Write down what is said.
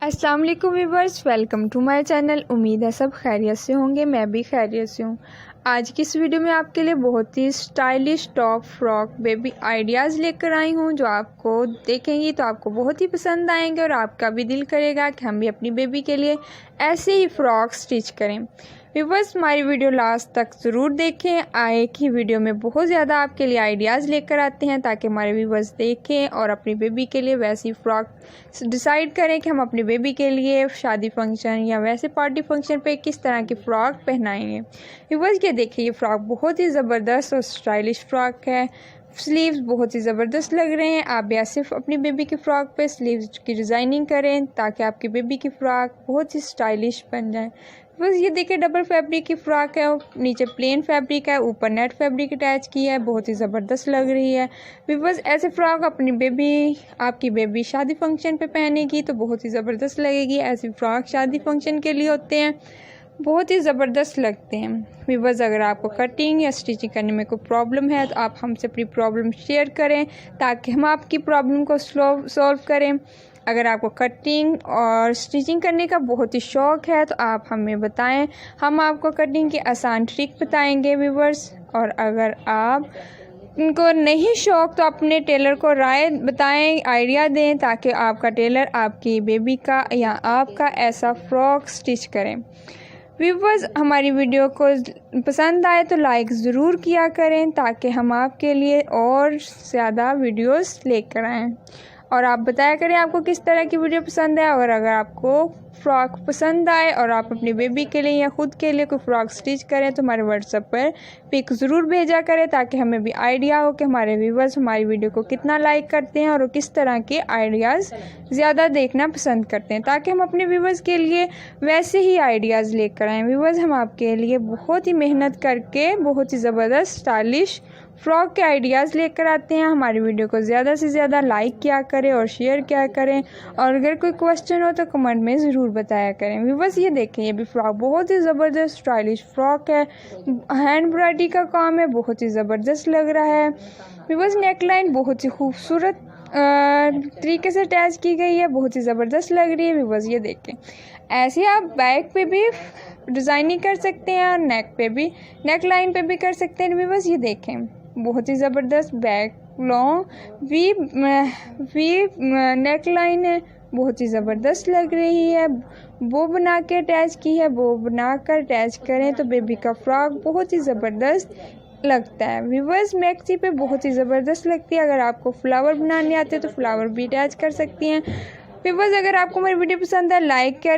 अस्सलाम वालेकुम viewers, welcome to my channel. उम्मीद है सब खैरियत से होंगे, मैं भी खैरियत से हूँ। आज की इस वीडियो में आपके लिए बहुत ही stylish top frock baby ideas लेकर आई हूँ, जो आपको देखेंगी तो आपको बहुत ही पसंद आएंगे और आपका भी दिल करेगा कि हम भी अपनी बेबी के लिए ऐसे ही फ्रॉक स्टिच करें। व्यूअर्स, हमारी वीडियो लास्ट तक ज़रूर देखें। आए कि वीडियो में बहुत ज़्यादा आपके लिए आइडियाज़ लेकर आते हैं ताकि हमारे व्यूअर्स देखें और अपनी बेबी के लिए वैसी फ़्रॉक डिसाइड करें कि हम अपनी बेबी के लिए शादी फंक्शन या वैसे पार्टी फंक्शन पे किस तरह की फ़्रॉक पहनाएंगे। व्यूअर्स, ये देखिए, ये फ़्रॉक बहुत ही ज़बरदस्त और स्टाइलिश फ़्रॉक है। स्लीव्स बहुत ही ज़बरदस्त लग रहे हैं। आप या सिर्फ अपनी बेबी की फ़्रॉक पे स्लीव्स की डिज़ाइनिंग करें ताकि आपकी बेबी की फ़्रॉक बहुत ही स्टाइलिश बन जाए। बस ये देखिए, डबल फैब्रिक की फ़्रॉक है, नीचे प्लेन फैब्रिक है, ऊपर नेट फैब्रिक अटैच की है, बहुत ही ज़बरदस्त लग रही है। बस ऐसे फ़्रॉक अपनी बेबी आपकी बेबी शादी फंक्शन पे पहनेगी तो बहुत ही ज़बरदस्त लगेगी। ऐसी फ़्रॉक शादी फंक्शन के लिए होते हैं, बहुत ही ज़बरदस्त लगते हैं। व्यूअर्स, अगर आपको कटिंग या स्टिचिंग करने में कोई प्रॉब्लम है तो आप हमसे अपनी प्रॉब्लम शेयर करें ताकि हम आपकी प्रॉब्लम को सॉल्व करें। अगर आपको कटिंग और स्टिचिंग करने का बहुत ही शौक़ है तो आप हमें बताएं, हम आपको कटिंग की आसान ट्रिक बताएंगे व्यूअर्स। और अगर आप उनको नहीं शौक़ तो अपने टेलर को राय बताएं, आइडिया दें ताकि आपका टेलर आपकी बेबी का या आपका ऐसा फ्रॉक स्टिच करें। व्यूअर्स, हमारी वीडियो को पसंद आए तो लाइक ज़रूर किया करें ताकि हम आपके लिए और ज़्यादा वीडियोस लेकर आएँ। और आप बताया करें आपको किस तरह की वीडियो पसंद है। और अगर आपको फ़्रॉक पसंद आए और आप अपनी बेबी के लिए या ख़ुद के लिए कोई फ़्रॉक स्टिच करें तो हमारे व्हाट्सएप पर पिक ज़रूर भेजा करें ताकि हमें भी आइडिया हो कि हमारे व्यूवर्स हमारी वीडियो को कितना लाइक करते हैं और वो किस तरह के आइडियाज़ ज़्यादा देखना पसंद करते हैं, ताकि हम अपने व्यूवर्स के लिए वैसे ही आइडियाज़ लेकर आएँ। व्यूवर्स, हम आपके लिए बहुत ही मेहनत करके बहुत ही ज़बरदस्त स्टाइलिश फ़्रॉक के आइडियाज़ लेकर आते हैं। हमारी वीडियो को ज़्यादा से ज़्यादा लाइक किया करें और शेयर किया करें, और अगर कोई क्वेश्चन हो तो कमेंट में ज़रूर बताया करें। व्यूअर्स, ये देखें, ये भी फ़्रॉक बहुत ही ज़बरदस्त स्टाइलिश फ़्रॉक है, हैंड एम्ब्रॉयडरी का काम है, बहुत ही ज़बरदस्त लग रहा है। व्यूअर्स, नेक लाइन बहुत ही खूबसूरत तरीके से अटैच की गई है, बहुत ही ज़बरदस्त लग रही है। व्यूअर्स, ये देखें, ऐसे आप बैक पे भी डिज़ाइनिंग कर सकते हैं और नेक पे भी, नेक लाइन पे भी कर सकते हैं। व्यूअर्स, ये देखें, बहुत ही ज़बरदस्त back long V neck line है, बहुत ही ज़बरदस्त लग रही है। वो बना के अटैच की है, वो बना कर अटैच करें तो बेबी का फ्रॉक बहुत ही ज़बरदस्त लगता है। व्यूअर्स, मैक्सी पे बहुत ही ज़बरदस्त लगती है। अगर आपको फ्लावर बनाने आते हैं तो फ्लावर भी अटैच कर सकती हैं। व्यूअर्स, अगर आपको मेरी वीडियो पसंद है लाइक करें।